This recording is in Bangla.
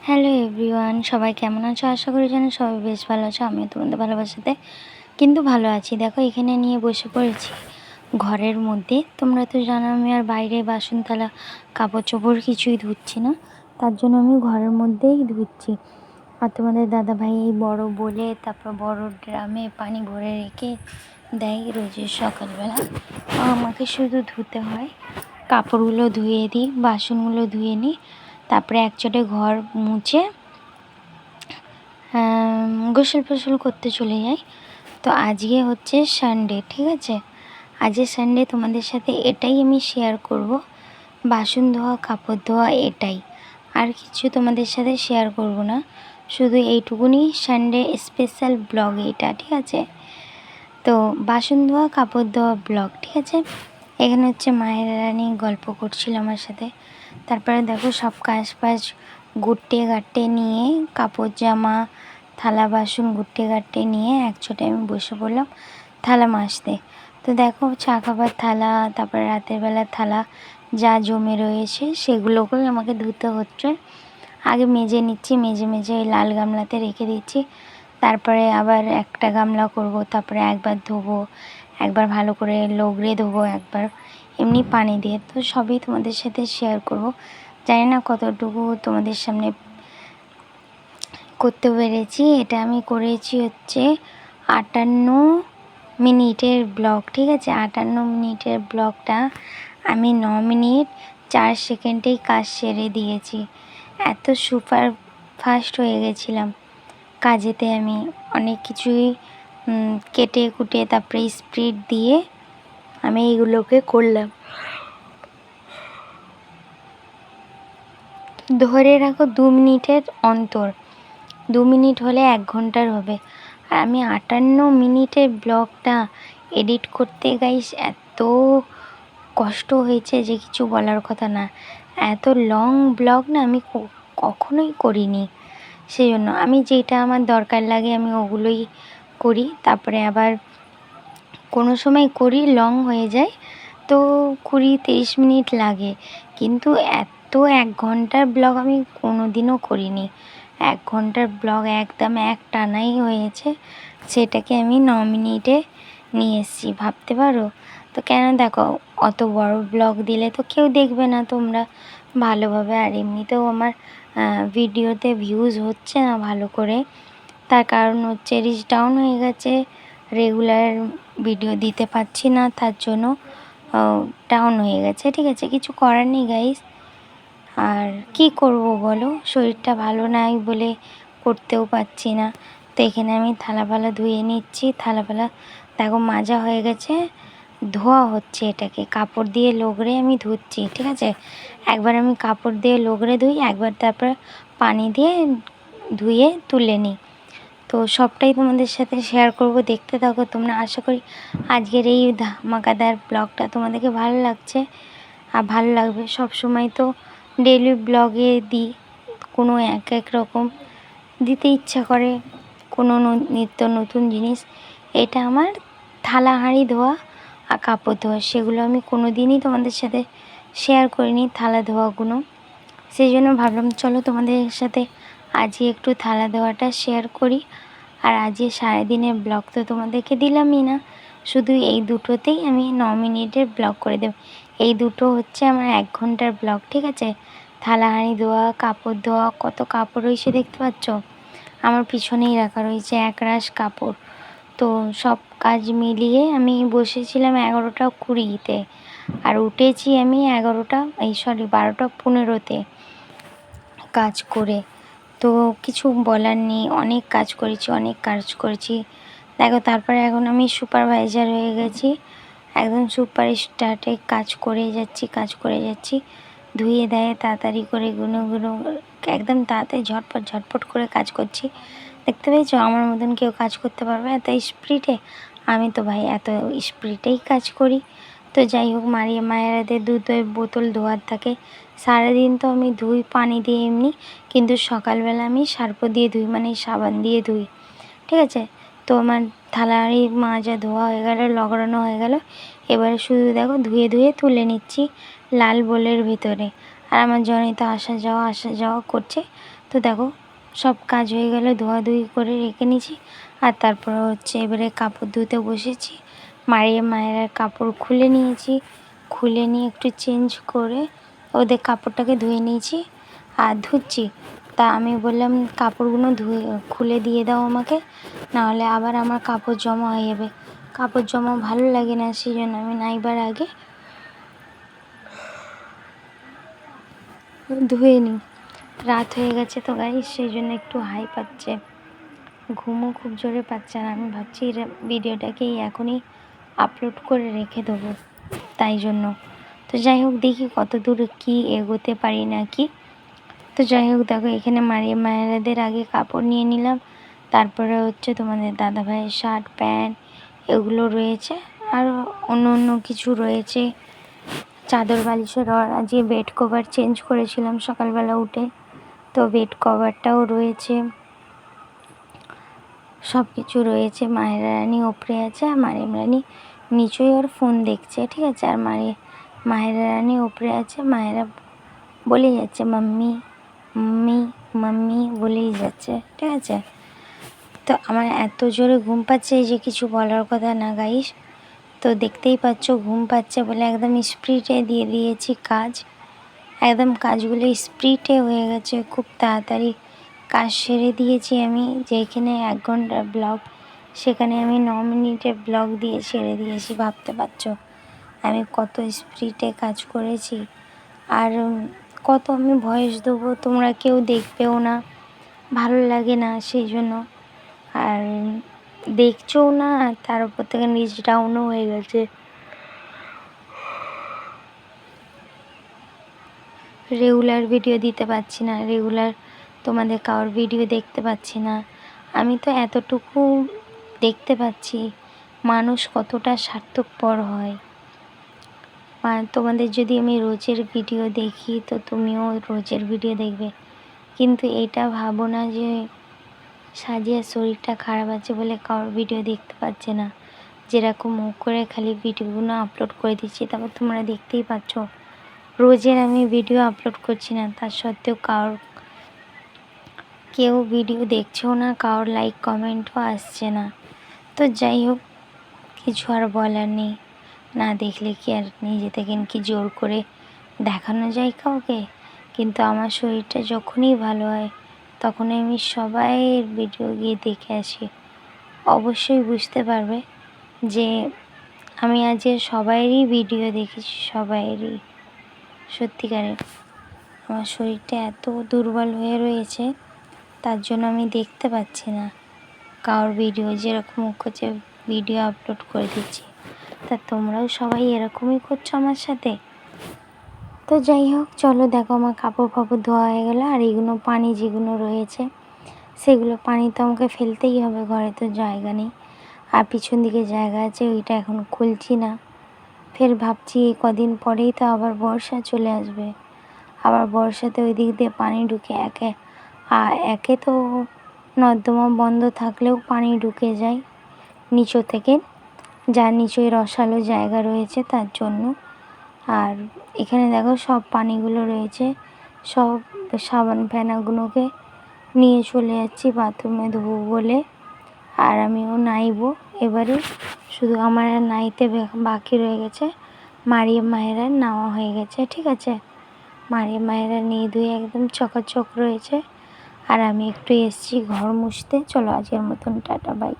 হ্যালো এভরিওয়ান, সবাই কেমন আছো? আশা করি যেন সবাই বেশ ভালো আছো। আমিও তোমাদের ভালোবাসাতে কিন্তু ভালো আছি। দেখো এখানে নিয়ে বসে পড়েছি ঘরের মধ্যে। তোমরা তো জানো আমি আর বাইরে বাসন থালা কাপড় চোপড় কিছুই ধুচ্ছি না, তার জন্য আমি ঘরের মধ্যেই ধুচ্ছি। আর তোমাদের দাদাভাই এই বড় বলে তারপর বড় ড্রামে পানি ভরে রেখে দেয় রোজের সকালবেলা। আমাকে শুধু ধুতে হয়, কাপড়গুলো ধুয়ে দিই, বাসনগুলো ধুয়ে নিই, তারপরে একচোটে ঘর মুছে গোসল ফোসল করতে চলে যাই। তো আজকে হচ্ছে সানডে, ঠিক আছে? আজকে সানডে, তোমাদের সাথে এটাই আমি শেয়ার করব, বাসন ধোয়া কাপড় ধোয়া এটাই, আর কিছু তোমাদের সাথে শেয়ার করব না। শুধু এইটুকুনি সানডে স্পেশাল ব্লগ এটা, ঠিক আছে? তো বাসন ধোয়া কাপড় ধোয়া ব্লগ, ঠিক আছে? এখানে হচ্ছে মায়ের রানী গল্প করছিল আমার সাথে। তারপরে দেখো সব কাজ বাজ গুটে গাটে নিয়ে, কাপড় জামা থালা বাসন গুটে গাটে নিয়ে একচোটে আমি বসে পড়লাম থালা মাজতে। তো দেখো চা খাবার থালা, তারপরে রাতের বেলার থালা যা জমে রয়েছে সেগুলোকেই আমাকে ধুতে হচ্ছে। আগে মেজে নিচ্ছি, মেজে মেজে ওই লাল গামলাতে রেখে দিচ্ছি। তারপরে আবার একটা গামলা করব, তারপরে একবার ধোবো, একবার ভালো করে লগড়ে ধোবো, একবার এমনি পানি দিয়ে। তো সবই তোমাদের সাথে শেয়ার করব। জানি না কতটুকু তোমাদের সামনে করতে পেরেছি। এটা আমি করেছি হচ্ছে 58 মিনিটের ব্লগ, ঠিক আছে? 58 মিনিটের ব্লগটা আমি 9 মিনিট 4 সেকেন্ডেই কাজ সেরে দিয়েছি। এত সুপার ফাস্ট হয়ে গেছিলাম কাজেতে। আমি অনেক কিছুই কেটে কুটে তারপরে স্পিড দিয়ে আমি এইগুলোকে করলাম। ধরে রাখো 2 মিনিটের অন্তর, 2 মিনিট হলে 1 ঘন্টার হবে। আর আমি 58 মিনিটের ব্লগটা এডিট করতে গাইস এত কষ্ট হয়েছে যে কিছু বলার কথা না। এত লং ব্লগ না আমি কখনোই করিনি। সেই জন্য আমি যেটা আমার দরকার লাগে আমি ওগুলোই করি। তারপরে আবার কোনো সময় করি লং হয়ে যায়, তো 20-30 মিনিট লাগে। কিন্তু এত 1 ঘন্টার ব্লগ আমি কোনো দিনও করিনি। 1 ঘন্টার ব্লগ একদম এক টানাই হয়েছে, সেটাকে আমি 9 মিনিটে নিয়ে এসেছি, ভাবতে পারো? তো কেন দেখো অত বড় ব্লগ দিলে তো কেউ দেখবে না তোমরা ভালোভাবে। আর এমনিতেও আমার ভিডিওতে ভিউজ হচ্ছে না ভালো করে, তার কারণ হচ্ছে রিচ ডাউন হয়ে গেছে, রেগুলার ভিডিও দিতে পারছি না, তার জন্য ডাউন হয়ে গেছে, ঠিক আছে? কিছু করার নেই গাইস। আর কি করব বলো, শরীরটা ভালো নাই বলে করতেও পারছি না। তো এখানে আমি থালা ফালা ধুয়ে নিচ্ছি। থালা ফালা দেখো মাজা হয়ে গেছে, ধোয়া হচ্ছে, এটাকে কাপড় দিয়ে লগড়ে আমি ধুচ্ছি, ঠিক আছে? একবার আমি কাপড় দিয়ে লগড়ে ধুই, একবার তারপর পানি দিয়ে ধুয়ে তুলে নিই। তো সবটাই তোমাদের সাথে শেয়ার করব, দেখতে থাকো তোমরা। আশা করি আজকের এই ধামাকাদার ব্লগটা তোমাদেরকে ভালো লাগছে আর ভালো লাগবে। সব সময় তো ডেইলি ব্লগে দিই, কোনো এক রকম দিতে ইচ্ছা করে, কোনো নিত্য নতুন জিনিস। এটা আমার থালা হাঁড়ি ধোয়া আর কাপড় ধোয়া, সেগুলো আমি কোনো দিনই তোমাদের সাথে শেয়ার করিনি, থালা ধোয়াগুলো। সেই জন্য ভাবলাম চলো তোমাদের সাথে আজকে একটু থালা ধোয়াটা শেয়ার করি। আর আজকে সারাদিনের ব্লগ তো তোমাদেরকে দিলামই না, শুধু এই দুটোতেই আমি 9 মিনিটের ব্লগ করে দেব। এই দুটো হচ্ছে আমার 1 ঘন্টার ব্লগ, ঠিক আছে? থালা হাঁড়ি ধোয়া, কাপড় ধোয়া, কত কাপড় রয়েছে দেখতে পাচ্ছ আমার পিছনেই রাখা রয়েছে একরাশ কাপড়। তো সব কাজ মিলিয়ে আমি বসেছিলাম 11টা 20-তে, আর উঠেছি আমি 12টা 15-তে কাজ করে। তো কিছু বলার নেই, অনেক কাজ করেছি, অনেক কাজ করেছি। দেখো তারপরে এখন আমি সুপারভাইজার হয়ে গেছি, একদম সুপার স্টার্টে কাজ করে যাচ্ছি, কাজ করে যাচ্ছি। ধুয়ে দেয় তাড়াতাড়ি করে, গুনো গুনো একদম তাড়াতাড়ি ঝটপট ঝটপট করে কাজ করছি। দেখতে পেয়েছো আমার মতন কেউ কাজ করতে পারবে এত স্পিডে? আমি তো ভাই এত স্পিডেই কাজ করি। তো যাই হোক, মায়েরাদের দুধের বোতল ধোয়ার থাকে, সারাদিন তো আমি ধুই পানি দিয়ে এমনি, কিন্তু সকালবেলা আমি সার্ফ দিয়ে ধুই, মানে সাবান দিয়ে ধুই, ঠিক আছে? তো আমার থালা হাঁড়ি মাজা ধোয়া হয়ে গেল, লগড়ানো হয়ে গেল। এবারে শুধু দেখো ধুয়ে ধুয়ে তুলে নিচ্ছি লাল বোলের ভিতরে। আর আমার জনই তো আসা যাওয়া করছে। তো দেখো সব কাজ হয়ে গেল, ধোয়াধুয়ি করে রেখে নিয়েছি। আর তারপর হচ্ছে এবারে কাপড় ধুতে বসেছি। মায়ের কাপড় খুলে নিয়েছি, খুলে নিয়ে একটু চেঞ্জ করে ওদের কাপড়টাকে ধুয়ে নিয়েছি আর ধুচ্ছি। তা আমি বললাম কাপড়গুলো খুলে দিয়ে দাও আমাকে, নাহলে আবার আমার কাপড় জমা হয়ে যাবে। কাপড় জমা ভালো লাগে না, সেই জন্য আমি নাইবার আগে ধুয়ে নিই। রাত হয়ে গেছে তো গাইস, সেই জন্য একটু হাই পাচ্ছে, ঘুমও খুব জোরে পাচ্ছে। আর আমি ভাবছি ভিডিওটাকেই এখনই আপলোড করে রেখে দেবো, তাই জন্য। তো যাই হোক, দেখি কত দূর কী এগোতে পারি না কি। তো যাই হোক দেখো, এখানে মায়েরাদের আগে কাপড় নিয়ে নিলাম, তারপরে হচ্ছে তোমাদের দাদাভাইয়ের শার্ট প্যান্ট এগুলো রয়েছে, আর অন্য কিছু রয়েছে। চাদর বালিশের আজকে বেড কভার চেঞ্জ করেছিলাম সকালবেলা উঠে, তো বেড কভারটাও রয়েছে, সব কিছু রয়েছে। মায়ের রানী ওপরে আছে আর মায়ের রানী নিচেই ওর ফোন দেখছে, ঠিক আছে। আর মায়ের রানী ওপরে আছে, মায়েরা বলেই যাচ্ছে মাম্মি মাম্মি মাম্মি বলেই যাচ্ছে, ঠিক আছে। তো আমার এত জোরে ঘুম পাচ্ছে যে কিছু বলার কথা না গাইস। তো দেখতেই পাচ্ছ ঘুম পাচ্ছে বলে একদম স্পিডে দিয়ে দিয়েছি কাজ, একদম কাজগুলো স্পিডে হয়ে গেছে, খুব তাড়াতাড়ি কাজ সেরে দিয়েছি আমি। যেখানে 1 ঘন্টার ব্লগ, সেখানে আমি 9 মিনিটের ব্লগ দিয়ে ছেড়ে দিয়েছি। ভাবতে পারছো আমি কত স্পিডে কাজ করেছি, আর কত আমি ভয়েস দেবো, তোমরা কেউ দেখবেও না, ভালো লাগে না সেই জন্য। আর দেখছোও না, তার উপর থেকে নিচ ডাউনও হয়ে গেছে। রেগুলার ভিডিও দিতে পারছি না, রেগুলার তোমাদের কারোর ভিডিও দেখতে পাচ্ছি না। আমি তো এতটুকু দেখতে পাচ্ছি মানুষ কতটা স্বার্থপর হয়। তোমাদের যদি আমি রোজের ভিডিও দেখি তো তুমিও রোজের ভিডিও দেখবে, কিন্তু এটা ভাবো না যে সাজিয়ার শরীরটা খারাপ আছে বলে কারোর ভিডিও দেখতে পাচ্ছে না। যেরকম মুখ করে খালি ভিডিওগুলো আপলোড করে দিচ্ছি, তারপর তোমরা দেখতেই পাচ্ছ রোজের আমি ভিডিও আপলোড করছি না, তার সত্ত্বেও কেউ ভিডিও দেখছেও না, কারোর লাইক কমেন্টও আসছে না। তো যাই হোক, কিছু আর বলার নেই, না দেখলে কি আর নিজে থেকে কি জোর করে দেখানো যায় কাউকে। কিন্তু আমার শরীরটা যখনই ভালো হয় তখনই আমি সবাইয়ের ভিডিও গিয়ে দেখে আসি। অবশ্যই বুঝতে পারবে যে আমি আজ সবাইয়েরই ভিডিও দেখেছি, সবাইয়েরই। সত্যিকারের আমার শরীরটা এত দুর্বল হয়ে রয়েছে, তার জন্য আমি দেখতে পাচ্ছি না কারোর ভিডিও, যেরকম করছে ভিডিও আপলোড করে দিচ্ছি। তা তোমরাও সবাই এরকমই করছো আমার সাথে। তো যাই হোক, চলো দেখো আমার কাপড় ধোয়া হয়ে গেলো। আর এইগুলো পানি যেগুলো রয়েছে সেগুলো পানি তো আমাকে ফেলতেই হবে, ঘরে তো জায়গা নেই। আর পিছন দিকে জায়গা আছে, ওইটা এখন খুলছি না। ফের ভাবছি এই কদিন পরেই তো আবার বর্ষা চলে আসবে, আবার বর্ষাতে ওই দিক দিয়ে পানি ঢুকে একে তো নর্দমা বন্ধ থাকলেও পানি ঢুকে যায় নিচু থেকে, যার নিচে রসালো জায়গা রয়েছে তার জন্য। আর এখানে দেখো সব পানিগুলো রয়েছে, সব সাবান ফেনাগুলোকে নিয়ে চলে যাচ্ছি বাথরুমে ধোবো বলে। আর আমিও নাইবো এবারে, শুধু আমার আর নাইতে বাকি রয়ে গেছে। মায়েরা নেওয়া হয়ে গেছে, ঠিক আছে। মায়েরা নিয়ে ধুয়ে একদম চকাচক রয়েছে। আর আমি একটু এসছি ঘর মুছতে। চলো আজকের মতন টাটা, বাই।